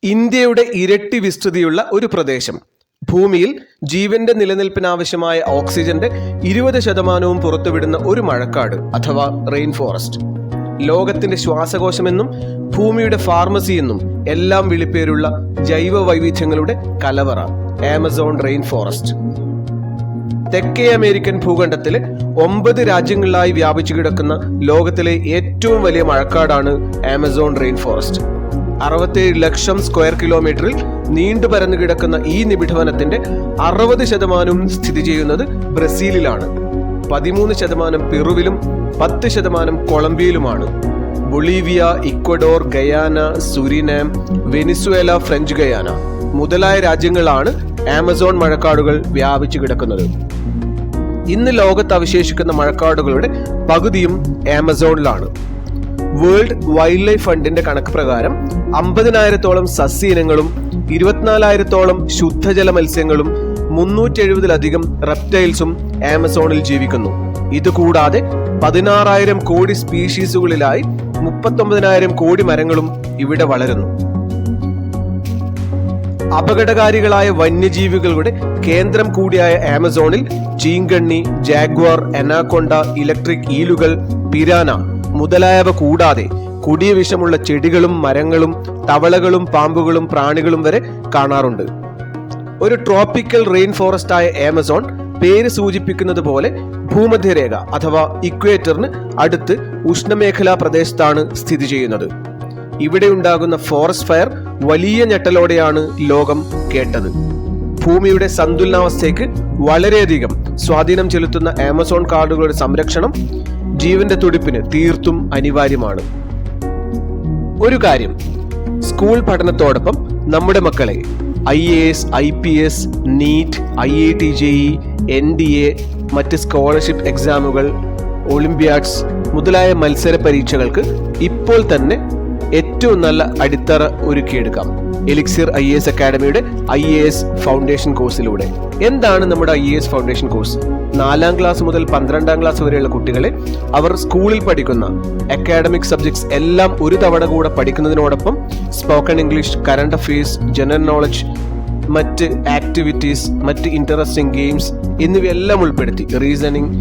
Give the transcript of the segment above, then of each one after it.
ഇന്ത്യയുടെ ഇരട്ടി വിസ്തൃതിയുള്ള ഒരു പ്രദേശം. ഭൂമിയിൽ ജീവന്റെ നിലനിൽപ്പിനാവശ്യമായ ഓക്സിജന്റെ 20% പുറത്തുവിടുന്ന ഒരു മഴക്കാട് അഥവാ റെയിൻ ഫോറസ്റ്റ്. ലോകത്തിന്റെ ശ്വാസകോശമെന്നും ഭൂമിയുടെ ഫാർമസി എന്നും എല്ലാം വിളിപ്പേരുള്ള ജൈവ വൈവിധ്യങ്ങളുടെ കലവറ ആമസോൺ റെയിൻ ഫോറസ്റ്റ്. തെക്കേ അമേരിക്കൻ ഭൂഖണ്ഡത്തിലെ 9 രാജ്യങ്ങളിലായി വ്യാപിച്ചു കിടക്കുന്ന ലോകത്തിലെ ഏറ്റവും വലിയ മഴക്കാടാണ് ആമസോൺ റെയിൻ ഫോറസ്റ്റ്. 67 ലക്ഷം സ്ക്വയർ കിലോമീറ്ററിൽ നീണ്ടു പരന്നു കിടക്കുന്ന ഈ നിബിഡവനത്തിന്റെ 60% സ്ഥിതി ചെയ്യുന്നത് ബ്രസീലിലാണ്, 13% പെറുവിലും 10% കൊളംബിയയിലുമാണ്. Bolivia, Ecuador, Guyana, Suriname, Venezuela, French Guiana മുതലായ രാജ്യങ്ങളാണ് ആമസോൺ മഴക്കാടുകൾ വ്യാപിച്ചു കിടക്കുന്നത്. ഇന്ന് ലോകത്ത് അവശേഷിക്കുന്ന മഴക്കാടുകളുടെ പകുതിയും ആമസോണിലാണ്. വേൾഡ് വൈൽഡ് ലൈഫ് ഫണ്ടിന്റെ കണക്ക് പ്രകാരം 50,000-ഓളം സസ്യ ഇനങ്ങളും 24,000-ഓളം ശുദ്ധജല മത്സ്യങ്ങളും 370-ലധികം റെപ്റ്റൈൽസും ആമസോണിൽ ജീവിക്കുന്നു. ഇതുകൂടാതെ 16,000 കോടി സ്പീഷീസുകളിലായി 39,000 കോടി മരങ്ങളും ഇവിടെ വളരുന്നു. അപകടകാരികളായ വന്യജീവികളുടെ കേന്ദ്രം കൂടിയായ ആമസോണിൽ ചീങ്കണ്ണി, ജാഗ്വാർ, അനാക്കൊണ്ട, ഇലക്ട്രിക് ഈലുകൾ, പിരാന മുതലായവ കൂടാതെ കൊടിയ വിഷമുള്ള ചെടികളും മരങ്ങളും തവളകളും പാമ്പുകളും പ്രാണികളും വരെ കാണാറുണ്ട്. ഒരു ട്രോപ്പിക്കൽ റെയിൻ ഫോറസ്റ്റ് ആയ ആമസോൺ പേര് സൂചിപ്പിക്കുന്നത് പോലെ ഭൂമധ്യരേഖ അഥവാ ഇക്വേറ്ററിന് അടുത്ത് ഉഷ്ണമേഖലാ പ്രദേശത്താണ് സ്ഥിതി ചെയ്യുന്നത്. ഇവിടെ ഉണ്ടാകുന്ന ഫോറസ്റ്റ് ഫയർ വലിയ ഞെട്ടലോടെയാണ് ലോകം കേട്ടത്. ഭൂമിയുടെ സന്തുലനാവസ്ഥയ്ക്ക് വളരെയധികം സ്വാധീനം ചെലുത്തുന്ന ആമസോൺ കാടുകളുടെ സംരക്ഷണം ജീവന്റെ തുടിപ്പിന് തീർത്തും അനിവാര്യമാണ്. ഒരു കാര്യം, സ്കൂൾ പഠനത്തോടൊപ്പം നമ്മുടെ മക്കളെ IAS, IPS, NEET, IIT JEE, NDA, മറ്റ് സ്കോളർഷിപ്പ് എക്സാമുകൾ, ഒളിമ്പ്യാഡ്സ് മുതലായ മത്സര പരീക്ഷകൾക്ക് ഇപ്പോൾ തന്നെ ഏറ്റവും നല്ല അടിത്തറ ഒരുക്കിയെടുക്കാം എലിക്സിർ IAS അക്കാഡമിയുടെ IAS ഫൗണ്ടേഷൻ കോഴ്സിലൂടെ. എന്താണ് നമ്മുടെ IAS ഫൗണ്ടേഷൻ കോഴ്സ്? 4ാം ക്ലാസ് മുതൽ 12ാം ക്ലാസ് വരെയുള്ള കുട്ടികളെ അവർ സ്കൂളിൽ പഠിക്കുന്ന അക്കാഡമിക് സബ്ജക്ട്സ് എല്ലാം ഒരു തവണ കൂടെ പഠിക്കുന്നതിനോടൊപ്പം spoken English, current affairs, general knowledge, മറ്റ് ആക്ടിവിറ്റീസ്, മറ്റ് ഇൻട്രസ്റ്റിംഗ് ഗെയിംസ് എന്നിവയെല്ലാം ഉൾപ്പെടുത്തി റീസണിംഗ്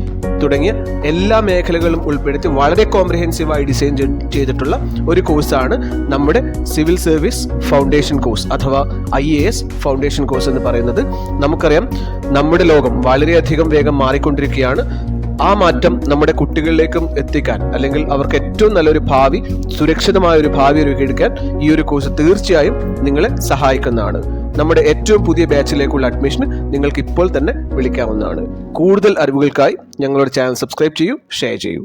തുടങ്ങിയ എല്ലാ മേഖലകളും ഉൾപ്പെടുത്തി വളരെ കോംപ്രിഹെൻസീവായി ഡിസൈൻ ചെയ്തിട്ടുള്ള ഒരു കോഴ്സാണ് നമ്മുടെ സിവിൽ സർവീസ് ഫൗണ്ടേഷൻ കോഴ്സ് അഥവാ IAS ഫൗണ്ടേഷൻ കോഴ്സ് എന്ന് പറയുന്നത്. നമുക്കറിയാം, നമ്മുടെ ലോകം വളരെയധികം വേഗം മാറിക്കൊണ്ടിരിക്കുകയാണ്. ആ മാറ്റം നമ്മുടെ കുട്ടികളിലേക്കും എത്തിക്കാൻ, അല്ലെങ്കിൽ അവർക്ക് ഏറ്റവും നല്ലൊരു ഭാവി, സുരക്ഷിതമായ ഒരു ഭാവി ഒരുക്കിയെടുക്കാൻ ഈ ഒരു കോഴ്സ് തീർച്ചയായും നിങ്ങളെ സഹായിക്കുന്നതാണ്. നമ്മുടെ ഏറ്റവും പുതിയ ബാച്ചിലേക്കുള്ള അഡ്മിഷന് നിങ്ങൾക്ക് ഇപ്പോൾ തന്നെ വിളിക്കാവുന്നതാണ്. കൂടുതൽ അറിവുകൾക്കായി ഞങ്ങളുടെ ചാനൽ സബ്സ്ക്രൈബ് ചെയ്യൂ, ഷെയർ ചെയ്യൂ.